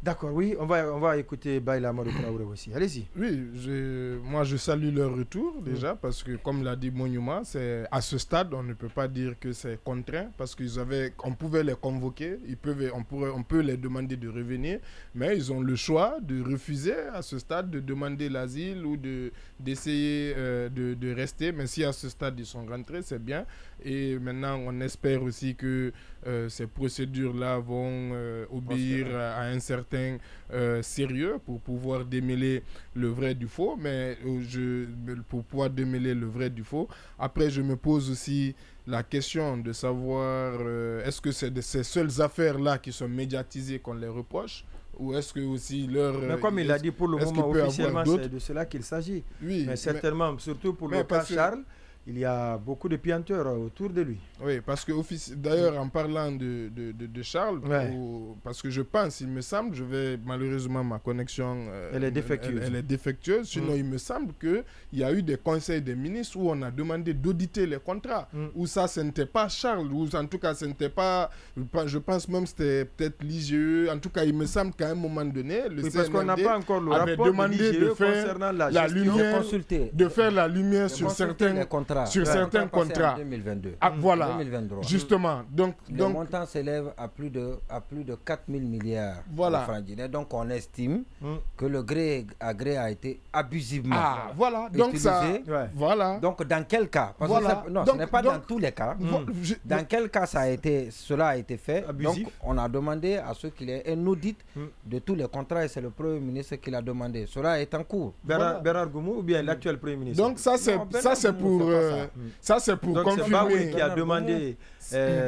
D'accord, oui, on va écouter Baïla Amadou Traoré aussi. Allez-y. Oui, moi je salue leur retour déjà parce que comme l'a dit Monument, à ce stade on ne peut pas dire que c'est contraint parce qu'on pouvait les convoquer, on peut les demander de revenir, mais ils ont le choix de refuser à ce stade de demander l'asile ou d'essayer de rester. Mais si à ce stade ils sont rentrés, c'est bien. Et maintenant on espère aussi que ces procédures-là vont obéir à un certain sérieux pour pouvoir démêler le vrai du faux, mais pour pouvoir démêler le vrai du faux. Après, je me pose aussi la question de savoir est-ce que c'est de ces seules affaires-là qui sont médiatisées qu'on les reproche, ou est-ce que aussi Mais comme il l'a dit pour le moment, officiellement, c'est de cela qu'il s'agit. Oui, mais certainement, surtout pour le cas Charles, il y a beaucoup de pianteurs autour de lui. Oui, parce que d'ailleurs, en parlant de Charles, parce que je pense, il me semble, malheureusement, ma connexion elle est défectueuse. Elle est défectueuse. Sinon, il me semble qu'il y a eu des conseils des ministres où on a demandé d'auditer les contrats. Où ça, ce n'était pas Charles, ou en tout cas, ce n'était pas. Je pense même que c'était peut-être l'IGE. En tout cas, il me semble qu'à un moment donné, le CNRD parce qu'on n'a pas encore le avait rapport demandé de faire la lumière, de faire la lumière sur certains contrats. Sur certains contrats. En 2022. Ah, voilà. 2023. Justement. Donc, le montant s'élève à plus de 4 000 milliards de francs guinéens. Donc, on estime que le gré à gré a été abusivement utilisé. Voilà. Donc, dans quel cas? Parce que non, ce n'est pas dans tous les cas. Dans quel cas cela a été fait? Abusif. Donc, on a demandé à ceux qu'il y ait un audit de tous les contrats et c'est le Premier ministre qui l'a demandé. Cela est en cours. Bernard Goumou ou bien l'actuel Premier ministre? Donc, ça, c'est pour donc confirmer. Baoui qui a demandé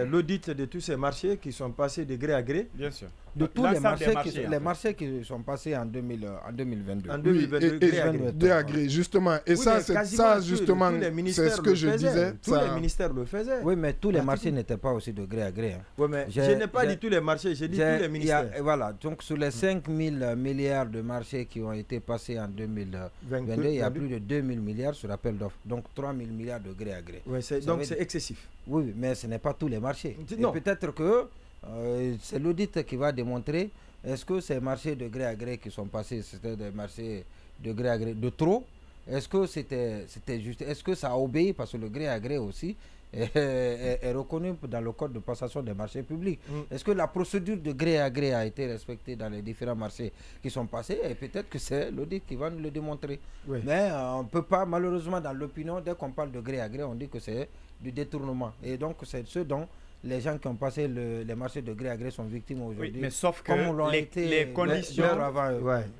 l'audit de tous ces marchés qui sont passés de gré à gré. Bien sûr. De tous les marchés qui sont passés en 2022. En 2022, gré à gré, justement. Et ça, justement, c'est ce que je disais. Tous les ministères le faisaient. Oui, mais tous les marchés n'étaient pas aussi de gré à gré. Oui, mais je n'ai pas dit tous les marchés, j'ai dit tous les ministères. Voilà, donc sur les 5 000 milliards de marchés qui ont été passés en 2022, il y a plus de 2 000 milliards sur appel d'offres. Donc 3 000 milliards de gré à gré. Oui, donc c'est excessif. Oui, mais ce n'est pas tous les marchés. Peut-être que c'est l'audit qui va démontrer est-ce que ces marchés de gré à gré qui sont passés, c'était des marchés de gré à gré de trop? Est-ce que c'était juste? Est-ce que ça a obéi? Parce que le gré à gré aussi est reconnu dans le code de passation des marchés publics. Est-ce que la procédure de gré à gré a été respectée dans les différents marchés qui sont passés? Et peut-être que c'est l'audit qui va nous le démontrer. Mais on ne peut pas, malheureusement, dans l'opinion, dès qu'on parle de gré à gré, on dit que c'est du détournement. Et donc, c'est ce dont les gens qui ont passé les marchés de gré à gré sont victimes aujourd'hui. Oui, mais sauf que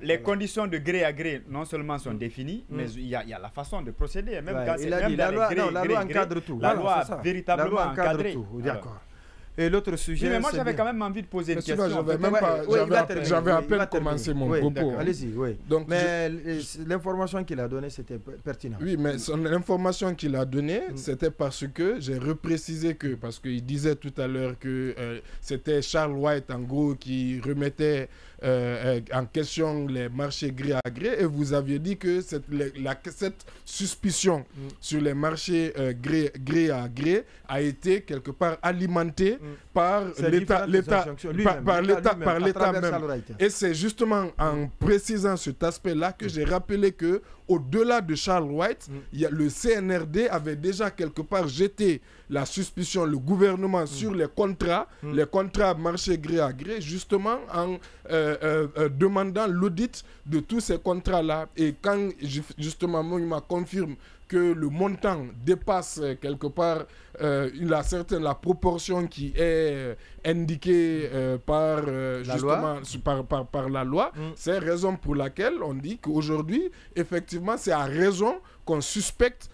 les conditions de gré à gré non seulement sont définies, mais il y a la façon de procéder. Même quand c'est la loi encadre tout. La loi a véritablement encadré tout. D'accord. Et l'autre sujet. Mais moi, j'avais quand même envie de poser une question. J'avais à peine commencé mon propos. Allez-y, oui. Mais l'information qu'il a donnée, c'était pertinent. Oui, mais l'information qu'il a donnée, c'était parce que j'ai reprécisé que, parce qu'il disait tout à l'heure que c'était Charles White, en gros, qui remettait en question les marchés gré à gré, et vous aviez dit que cette suspicion sur les marchés gré à gré a été quelque part alimentée par l'État même. Et c'est justement en précisant cet aspect-là que j'ai rappelé que au-delà de Charles White, le CNRD avait déjà quelque part jeté la suspicion, le gouvernement, sur les contrats marché gré à gré, justement en demandant l'audit de tous ces contrats-là. Et quand justement Monument confirme que le montant dépasse quelque part la proportion qui est indiquée par la loi, c'est raison pour laquelle on dit qu'aujourd'hui, effectivement, c'est à raison qu'on suspecte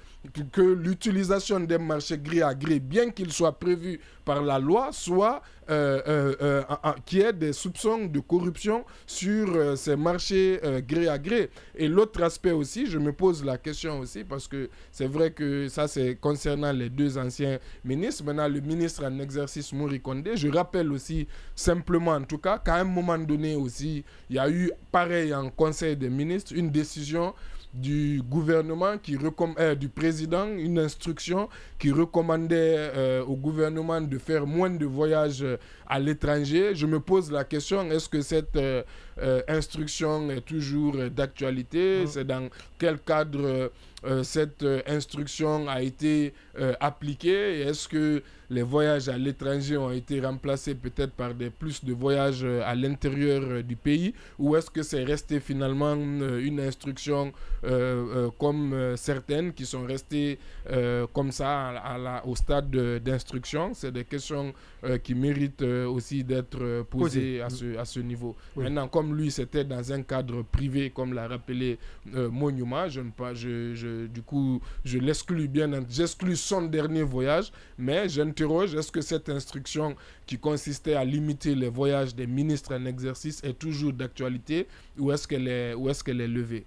que l'utilisation des marchés gré à gré, bien qu'il soit prévu par la loi, soit qu'il y ait des soupçons de corruption sur ces marchés gré à gré. Et l'autre aspect aussi, je me pose la question aussi, parce que c'est vrai que ça c'est concernant les deux anciens ministres. Maintenant, le ministre en exercice Mouri Condé, je rappelle aussi simplement en tout cas qu'à un moment donné aussi, il y a eu pareil en Conseil des ministres, une décision du gouvernement du président, une instruction qui recommandait au gouvernement de faire moins de voyages à l'étranger. Je me pose la question, est-ce que cette instruction est toujours d'actualité? C'est dans quel cadre cette instruction a été appliquée? Est-ce que les voyages à l'étranger ont été remplacés peut-être par plus de voyages à l'intérieur du pays, ou est-ce que c'est resté finalement une instruction comme certaines qui sont restées comme ça au stade d'instruction? C'est des questions qui méritent aussi d'être posées à ce niveau. Oui. Maintenant, comme lui, c'était dans un cadre privé, comme l'a rappelé Monuma, du coup, j'exclus son dernier voyage, mais j'interroge, est-ce que cette instruction qui consistait à limiter les voyages des ministres en exercice est toujours d'actualité, ou est-ce qu'elle est levée?